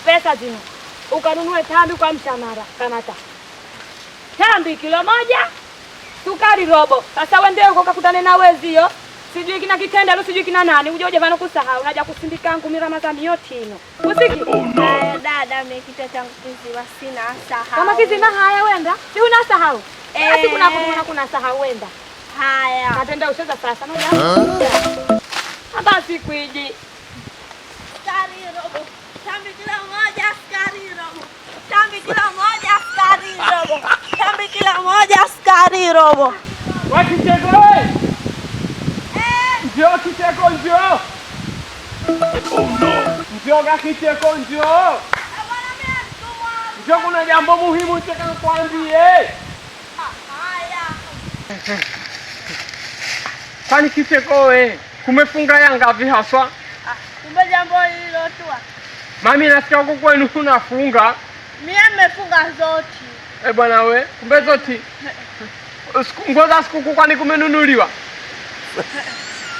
pesa zino ukanunue tambi kwa mshamara. Kamata tambi kilo moja, sukari robo. Sasa wende huko kakutane na wezio, sijui kina kitenda lu sijui kina nani, uje vano kusahau unaja kusindika yangu mira mazani yote ino. Usiki? Dada mekita changu kiziwa sina sahau. Kama kizima haya wenda, si una sahau. Asi kuna sahau wenda. Haya. Natenda usheza sasa moja. Hapa siku hiji. Sukari robo. Tambi kilo moja sukari robo. Tambi kilo moja sukari robo. Tambi kilo moja sukari robo. Wakicheko wewe. Njoo kicheko njoo. Oh no. Njoo kicheko njoo. Bwana mimi mtumwa. Njoo kuna jambo muhimu nataka nikwambie. Haya. Kwani kicheko wewe? Kumefunga Yanga vipi haswa? Kumbe jambo hilo tu. Mami nasikia huko kwenu unafunga. Mimi nimefunga zote. Bwana we, kumbe zote. Ngoza siku kwani kumenunuliwa?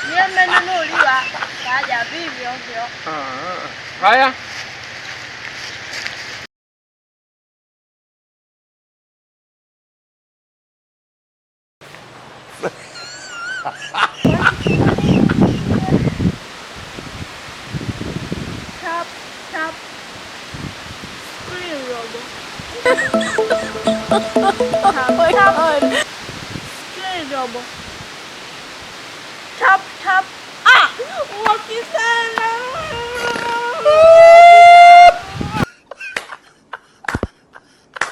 Mimi nimenunuliwa. Kaja vivyo hivyo. Haya. Tap tap. Screen robo. Tap tap. Screen robo. Tap tap. Wakisema